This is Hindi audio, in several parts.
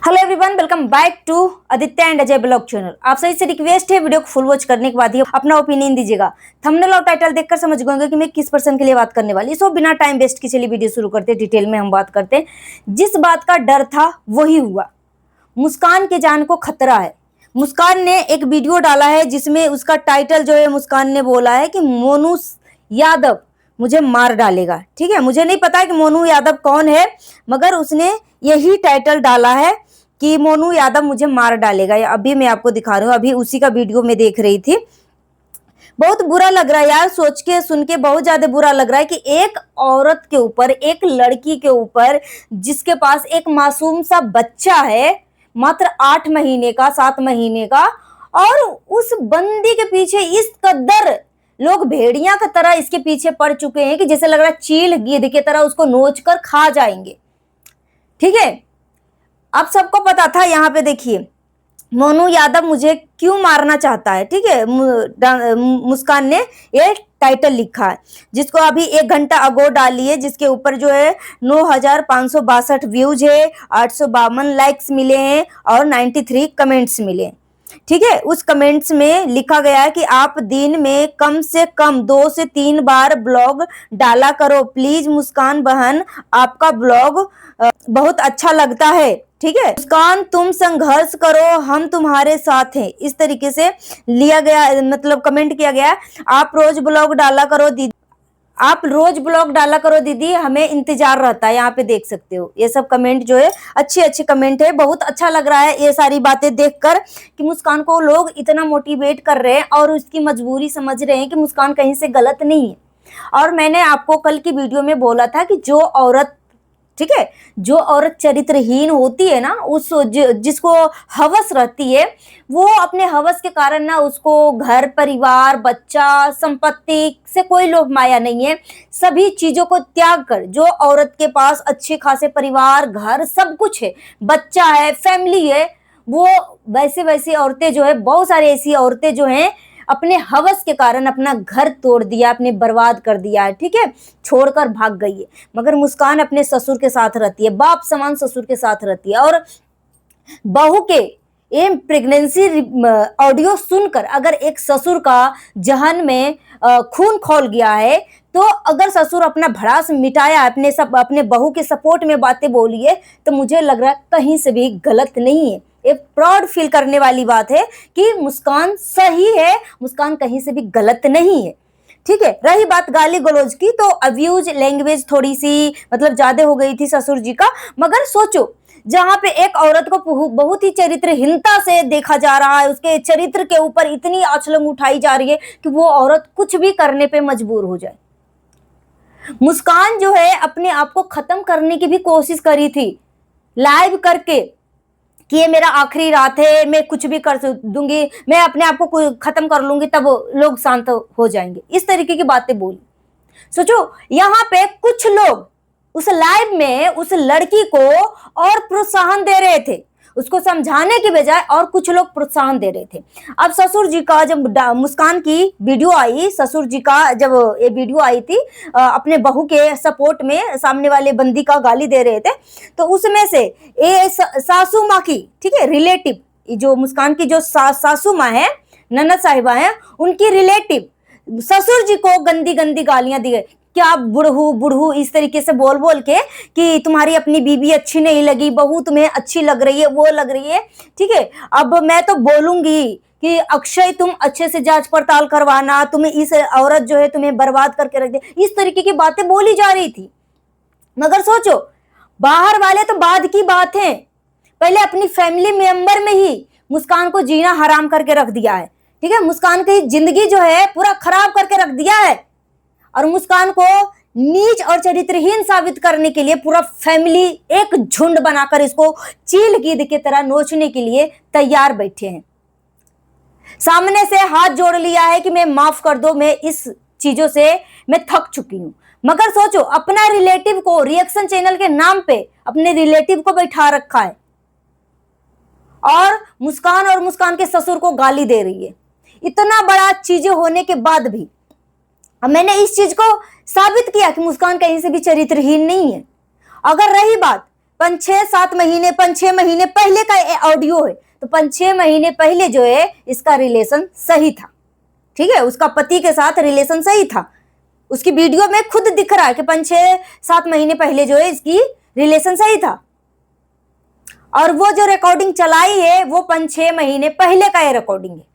Hello everyone, welcome back to Aditya and Ajay blog channel. आप सभी से रिक्वेस्ट है वीडियो को फुल वॉच करने के बाद ही अपना ओपिनियन दीजिएगा। थंबनेल और टाइटल देखकर समझ गए कि मैं किस पर्सन के लिए बात करने वाली। सो बिना टाइम वेस्ट की चलिए वीडियो शुरू करते हैं। डिटेल में हम बात करते हैं। जिस बात का डर था वही हुआ। मुस्कान के जान को खतरा है। मुस्कान ने एक वीडियो डाला है जिसमें उसका टाइटल जो है, मुस्कान ने बोला है कि मोनू यादव मुझे मार डालेगा। ठीक है, मुझे नहीं पता कि मोनू यादव कौन है, मगर उसने यही टाइटल डाला है कि मोनू यादव मुझे मार डालेगा। अभी मैं आपको दिखा रही हूँ, अभी उसी का वीडियो में देख रही थी। बहुत बुरा लग रहा है यार, सोच के सुन के बहुत ज्यादा बुरा लग रहा है कि एक औरत के ऊपर, एक लड़की के ऊपर, जिसके पास एक मासूम सा बच्चा है, मात्र 8 महीने का, 7 महीने का, और उस बंदी के पीछे इस कदर लोग भेड़िया की तरह इसके पीछे पड़ चुके हैं कि जैसे लग रहा है चील गिद्ध की तरह उसको नोच कर खा जाएंगे। ठीक है, आप सबको पता था। यहाँ पे देखिए, मोनू यादव मुझे क्यों मारना चाहता है। ठीक है, मुस्कान ने ये टाइटल लिखा है, जिसको अभी 1 घंटा अगो डाली है, जिसके ऊपर जो है 9,562 व्यूज है, 852 लाइक्स मिले हैं और 93 कमेंट्स मिले हैं। ठीक है, उस कमेंट्स में लिखा गया है कि आप दिन में कम से कम 2 से 3 बार ब्लॉग डाला करो प्लीज मुस्कान बहन, आपका ब्लॉग बहुत अच्छा लगता है। ठीक है, मुस्कान तुम संघर्ष करो, हम तुम्हारे साथ हैं। इस तरीके से लिया गया, मतलब कमेंट किया गया। आप रोज ब्लॉग डाला करो दीदी, आप रोज ब्लॉग डाला करो दीदी, हमें इंतजार रहता है। यहाँ पे देख सकते हो, ये सब कमेंट जो है अच्छे अच्छे कमेंट है। बहुत अच्छा लग रहा है ये सारी बातें देखकर कि मुस्कान को लोग इतना मोटिवेट कर रहे हैं और उसकी मजबूरी समझ रहे हैं कि मुस्कान कहीं से गलत नहीं है। और मैंने आपको कल की वीडियो में बोला था कि जो औरत, ठीक है, जो औरत चरित्रहीन होती है ना, जिसको हवस रहती है, वो अपने हवस के कारण ना, उसको घर परिवार बच्चा संपत्ति से कोई लोभ माया नहीं है। सभी चीजों को त्याग कर, जो औरत के पास अच्छे खासे परिवार घर सब कुछ है, बच्चा है, फैमिली है, वो वैसे वैसी औरतें जो है, बहुत सारी ऐसी औरतें जो हैं अपने हवस के कारण अपना घर तोड़ दिया, अपने बर्बाद कर दिया है। ठीक है, छोड़कर भाग गई है। मगर मुस्कान अपने ससुर के साथ रहती है, बाप समान ससुर के साथ रहती है। और बहू के ये प्रेगनेंसी ऑडियो सुनकर अगर एक ससुर का जहन में खून खौल गया है, तो अगर ससुर अपना भड़ास मिटाया, अपने बहू के सपोर्ट में बातें बोली है, तो मुझे लग रहा है कहीं से भी गलत नहीं है। एक प्राउड फील करने वाली बात है कि मुस्कान सही है, मुस्कान कहीं से भी गलत नहीं है। ठीक है, रही बात गाली गलौज की, तो अब्यूज लैंग्वेज थोड़ी सी मतलब ज्यादा हो गई थी ससुर जी का। मगर सोचो, जहां पे एक औरत को बहुत ही चरित्रहीनता से देखा जा रहा है, उसके चरित्र के ऊपर इतनी आंचलन उठाई जा रही है कि वो औरत कुछ भी करने पे मजबूर हो जाए। मुस्कान जो है अपने आप को खत्म करने की भी कोशिश करी थी, लाइव करके, कि ये मेरा आखिरी रात है, मैं कुछ भी कर दूंगी, मैं अपने आप को खत्म कर लूंगी, तब लोग शांत हो जाएंगे। इस तरीके की बातें बोली। सोचो, यहाँ पे कुछ लोग उस लाइव में उस लड़की को और प्रोत्साहन दे रहे थे, उसको समझाने की बजाय और कुछ लोग प्रोत्साहन दे रहे थे। अब ससुर जी का जब मुस्कान की वीडियो आई, ससुर जी का जब ये वीडियो आई थी, अपने बहू के सपोर्ट में सामने वाले बंदी का गाली दे रहे थे, तो उसमें से ये सासू माँ की, ठीक है, रिलेटिव, जो मुस्कान की जो सासू माँ है, ननद साहिबा है, उनकी रिलेटिव ससुर जी को गंदी गंदी गालियां दी गई। क्या बुढ़ू बुढ़ू इस तरीके से बोल बोल के कि तुम्हारी अपनी बीवी अच्छी नहीं लगी, बहू तुम्हें अच्छी लग रही है, वो लग रही है। ठीक है, अब मैं तो बोलूंगी कि अक्षय तुम अच्छे से जांच पड़ताल करवाना, तुम्हें इस औरत जो है तुम्हें बर्बाद करके रख दे, इस तरीके की बातें बोली जा रही थी। मगर सोचो, बाहर वाले तो बाद की बात है, पहले अपनी फैमिली मेंबर में ही मुस्कान को जीना हराम करके रख दिया है। ठीक है, मुस्कान की जिंदगी जो है पूरा खराब करके रख दिया है, और मुस्कान को नीच और चरित्रहीन साबित करने के लिए पूरा फैमिली एक झुंड बनाकर इसको चील गिद्ध की तरह नोचने के लिए तैयार बैठे हैं। सामने से हाथ जोड़ लिया है कि मैं माफ कर दो, मैं इस चीजों से मैं थक चुकी हूं। मगर सोचो, अपना रिलेटिव को रिएक्शन चैनल के नाम पे अपने रिलेटिव को बैठा रखा है और मुस्कान के ससुर को गाली दे रही है। इतना बड़ा चीजें होने के बाद भी अब मैंने इस चीज को साबित किया कि मुस्कान कहीं से भी चरित्रहीन नहीं है। अगर रही बात 5-6 महीने पहले का ऑडियो है। तो 5-6 महीने पहले जो है इसका रिलेशन सही था, ठीक है, उसका पति के साथ रिलेशन सही था। उसकी वीडियो में खुद दिख रहा है कि 5-6-7 महीने पहले जो है इसकी रिलेशन सही था। और वो जो रिकॉर्डिंग चलाई है वो 5-6 महीने पहले का ये रिकॉर्डिंग है।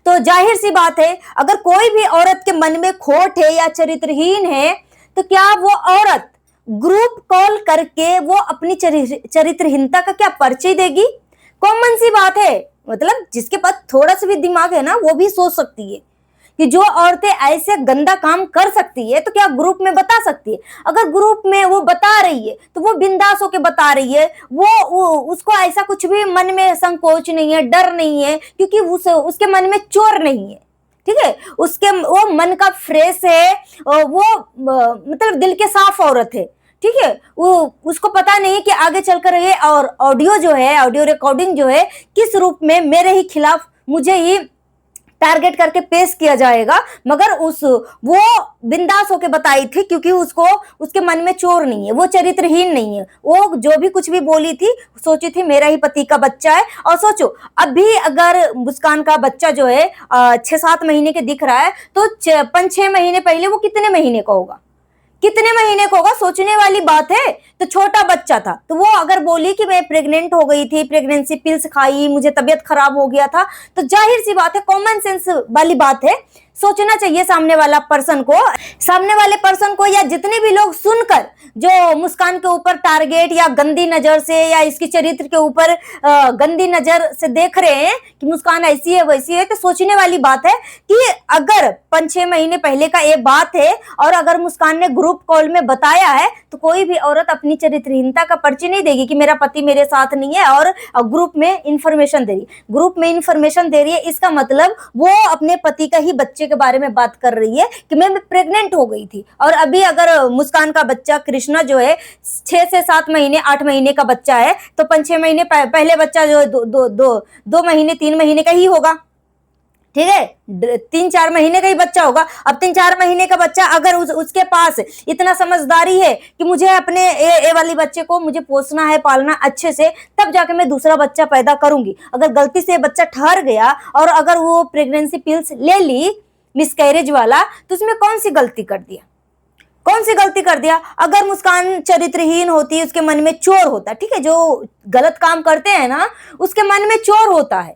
तो जाहिर सी बात है, अगर कोई भी औरत के मन में खोट है या चरित्रहीन है, तो क्या वो औरत ग्रुप कॉल करके वो अपनी चरित्रहीनता का क्या परिचय देगी? कॉमन सी बात है, मतलब जिसके पास थोड़ा सा भी दिमाग है ना, वो भी सोच सकती है कि जो औरतें ऐसे गंदा काम कर सकती है तो क्या ग्रुप में बता सकती है? अगर ग्रुप में वो बता रही है तो वो बिंदास होके बता रही है, वो उसको ऐसा कुछ भी मन में संकोच नहीं है, डर नहीं है, क्योंकि उसके मन में चोर नहीं है, ठीक है, वो मन का फ्रेश है, वो मतलब दिल के साफ औरत है, ठीक है। वो उसको पता नहीं कि आगे चलकर ये और ऑडियो जो है, ऑडियो रिकॉर्डिंग जो है किस रूप में मेरे ही खिलाफ मुझे ही टारगेट करके पेश किया जाएगा, मगर वो बिंदास होके बताई थी, क्योंकि उसके मन में चोर नहीं है, वो चरित्रहीन नहीं है। वो जो भी कुछ भी बोली थी, सोची थी मेरा ही पति का बच्चा है। और सोचो, अभी अगर मुस्कान का बच्चा जो है 6-7 महीने के दिख रहा है, तो 5-6 महीने पहले वो कितने महीने का होगा, कितने महीने का होगा? सोचने वाली बात है। तो छोटा बच्चा था, तो वो अगर बोली कि मैं प्रेग्नेंट हो गई थी, प्रेगनेंसी पिल्स खाई, मुझे तबीयत खराब हो गया था, तो जाहिर सी बात है, कॉमन सेंस वाली बात है, सोचना चाहिए सामने वाले पर्सन को या जितने भी लोग सुनकर जो मुस्कान के ऊपर टारगेट या गंदी नजर से या इसकी चरित्र के ऊपर गंदी नजर से देख रहे हैं कि मुस्कान ऐसी है वैसी है, तो सोचने वाली बात है कि अगर 5-6 महीने पहले का ये बात है और अगर मुस्कान ने ग्रुप कॉल में बताया है, तो कोई भी औरत अपनी चरित्रहीनता का परिचय नहीं देगी कि मेरा पति मेरे साथ नहीं है और ग्रुप में इंफॉर्मेशन दे रही है। इसका मतलब वो अपने पति का ही बच्चे के बारे में बात कर रही है कि मैं प्रेग्नेंट हो गई थी। और अभी अगर मुस्कान का बच्चा कृष्णा जो है 6 से 7 महीने 8 महीने का बच्चा है, तो 5-6 महीने पहले बच्चा जो है 2 महीने 3 महीने का ही होगा, ठीक है, 3-4 महीने का ही बच्चा होगा। अब 3-4 महीने का बच्चा अगर उसके पास इतना समझदारी है कि मुझे अपने ए वाली बच्चे को मुझे पोसना है, पालना अच्छे से, तब जाके मैं दूसरा बच्चा पैदा करूंगी। अगर गलती से बच्चा ठहर गया और अगर वो प्रेगनेंसी पिल्स ले ली मिसकैरेज वाला, तो उसमें कौन सी गलती कर दिया? अगर मुस्कान चरित्रहीन होती, उसके मन में चोर होता, ठीक है, जो गलत काम करते हैं ना उसके मन में चोर होता है,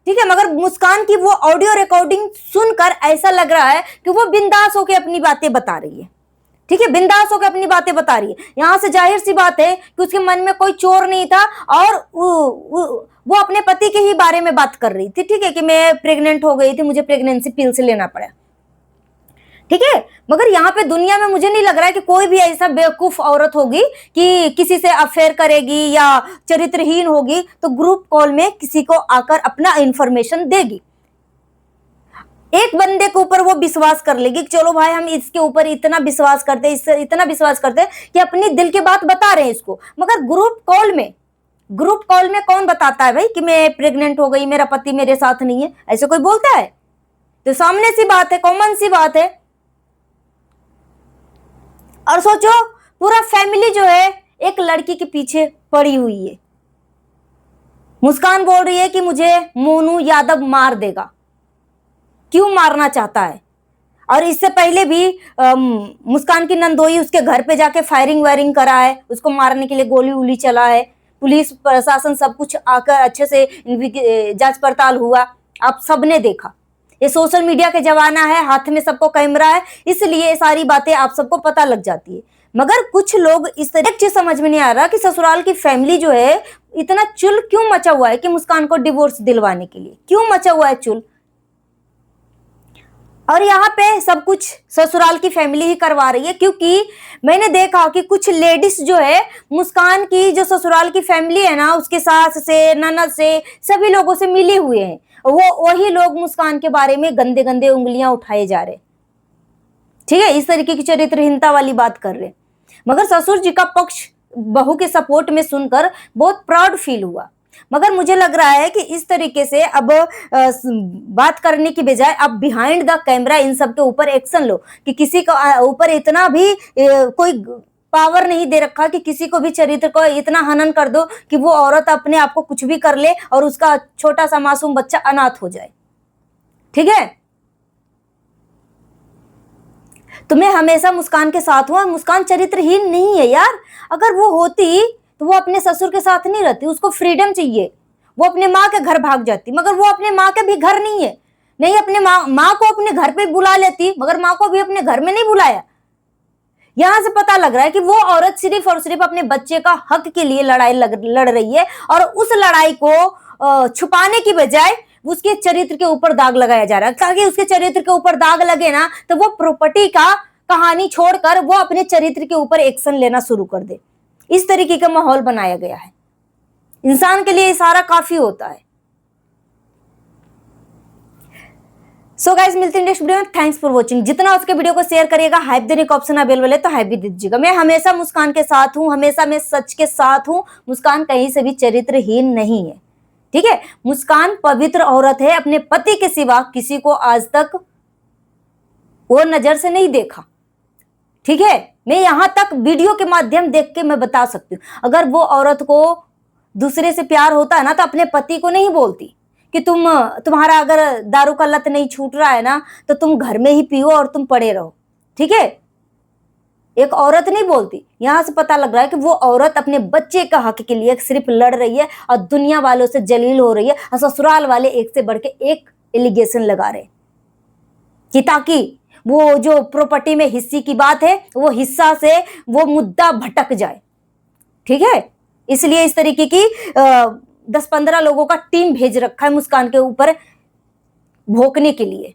ठीक है, मगर मुस्कान की वो ऑडियो रिकॉर्डिंग सुनकर ऐसा लग रहा है कि वो बिंदास होकर अपनी बातें बता रही है, ठीक है, बिंदास होकर अपनी बातें बता रही है। यहां से जाहिर सी बात है कि उसके मन में कोई चोर नहीं था और वो अपने पति के ही बारे में बात कर रही थी, ठीक है, कि मैं प्रेग्नेंट हो गई थी, मुझे प्रेगनेंसी पिल्स लेना पड़ा, ठीक है। मगर यहाँ पे दुनिया में मुझे नहीं लग रहा है कि कोई भी ऐसा बेवकूफ औरत होगी कि किसी से अफेयर करेगी या चरित्रहीन होगी तो ग्रुप कॉल में किसी को आकर अपना इंफॉर्मेशन देगी। एक बंदे के ऊपर वो विश्वास कर लेगी कि चलो भाई हम इसके ऊपर इतना विश्वास करते, इससे इतना विश्वास करते कि अपनी दिल की बात बता रहे हैं इसको। मगर ग्रुप कॉल में कौन बताता है भाई कि मैं प्रेग्नेंट हो गई, मेरा पति मेरे साथ नहीं है? ऐसे कोई बोलता है? तो सामने सी बात है, कॉमन सी बात है। और सोचो, पूरा फैमिली जो है एक लड़की के पीछे पड़ी हुई है। मुस्कान बोल रही है कि मुझे मोनू यादव मार देगा। क्यों मारना चाहता है? और इससे पहले भी मुस्कान की नंदोई उसके घर पे जाके फायरिंग वायरिंग करा है, उसको मारने के लिए गोली उली चला है, पुलिस प्रशासन सब कुछ आकर अच्छे से जांच पड़ताल हुआ, आप सबने देखा। ये सोशल मीडिया के जमाना है, हाथ में सबको कैमरा है, इसलिए ये सारी बातें आप सबको पता लग जाती है। मगर कुछ लोग इस तरह चीज समझ में नहीं आ रहा कि ससुराल की फैमिली जो है इतना चुल क्यों मचा हुआ है कि मुस्कान को डिवोर्स दिलवाने के लिए क्यों मचा हुआ है चुल। और यहाँ पे सब कुछ ससुराल की फैमिली ही करवा रही है, क्योंकि मैंने देखा कि कुछ लेडीज जो है मुस्कान की जो ससुराल की फैमिली है ना, उसके सास से, ननद से, सभी लोगों से मिले हुए हैं। वही लोग मुस्कान के बारे में गंदे गंदे उंगलियां उठाए जा रहे, ठीक है, इस तरीके की चरित्रहीनता वाली बात कर रहे। मगर ससुर जी का पक्ष बहू के सपोर्ट में सुनकर बहुत प्राउड फील हुआ। मगर मुझे लग रहा है कि इस तरीके से अब बात करने की बजाय अब बिहाइंड द कैमरा इन सब के ऊपर एक्शन लो कि किसी के ऊपर इतना भी कोई पावर नहीं दे रखा कि किसी को भी चरित्र को इतना हनन कर दो कि वो औरत अपने आप को कुछ भी कर ले और उसका छोटा सा मासूम बच्चा अनाथ हो जाए। ठीक है, तो मैं हमेशा मुस्कान के साथ हूं। मुस्कान चरित्रहीन नहीं है यार। अगर वो होती तो वो अपने ससुर के साथ नहीं रहती, उसको फ्रीडम चाहिए। वो अपने माँ के घर भाग जाती, मगर वो अपने माँ के भी घर नहीं है। नहीं, अपने माँ को अपने घर पे बुला लेती, मगर माँ को भी अपने घर में नहीं बुलाया। यहां से पता लग रहा है कि वो औरत सिर्फ और सिर्फ अपने बच्चे का हक के लिए लड़ाई लड़ रही है, और उस लड़ाई को छुपाने की बजाय उसके चरित्र के ऊपर दाग लगाया जा रहा है। ताकि उसके चरित्र के ऊपर दाग लगे ना, तो वो प्रॉपर्टी का कहानी छोड़कर वो अपने चरित्र के ऊपर एक्शन लेना शुरू कर दे। इस तरीके का माहौल बनाया गया है। इंसान के लिए इशारा काफी होता है। सो गाइस, मिलते हैं नेक्स्ट वीडियो में। Thanks for watching. जितना उसके वीडियो को शेयर करिएगा, हाइप देने का ऑप्शन अवेलेबल है तो हाइप भी दीजिएगा। मैं हमेशा मुस्कान के साथ हूं, हमेशा मैं सच के साथ हूं। मुस्कान कहीं से भी चरित्रहीन नहीं है। ठीक है, मुस्कान पवित्र औरत है। अपने पति के सिवा किसी को आज तक वो नजर से नहीं देखा। ठीक है, मैं यहां तक वीडियो के माध्यम देख के मैं बता सकती हूँ। अगर वो औरत को दूसरे से प्यार होता है ना, तो अपने पति को नहीं बोलती कि तुम्हारा अगर दारू का लत नहीं छूट रहा है ना, तो तुम घर में ही पियो और तुम पड़े रहो। ठीक है, एक औरत नहीं बोलती। यहां से पता लग रहा है कि वो औरत अपने बच्चे का हक के लिए सिर्फ लड़ रही है और दुनिया वालों से जलील हो रही है, और ससुराल वाले एक से बढ़ के एक एलिगेशन लगा रहे कि ताकि वो जो प्रॉपर्टी में हिस्से की बात है, वो हिस्सा से वो मुद्दा भटक जाए। ठीक है, इसलिए इस तरीके की 10-15 लोगों का टीम भेज रखा है मुस्कान के ऊपर भोंकने के लिए।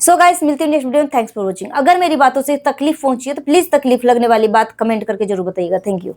सो गाइस, मिलते हैं नेक्स्ट वीडियो में। Thanks for watching. अगर मेरी बातों से तकलीफ पहुंची है तो प्लीज तकलीफ लगने वाली बात कमेंट करके जरूर बताइएगा। Thank you.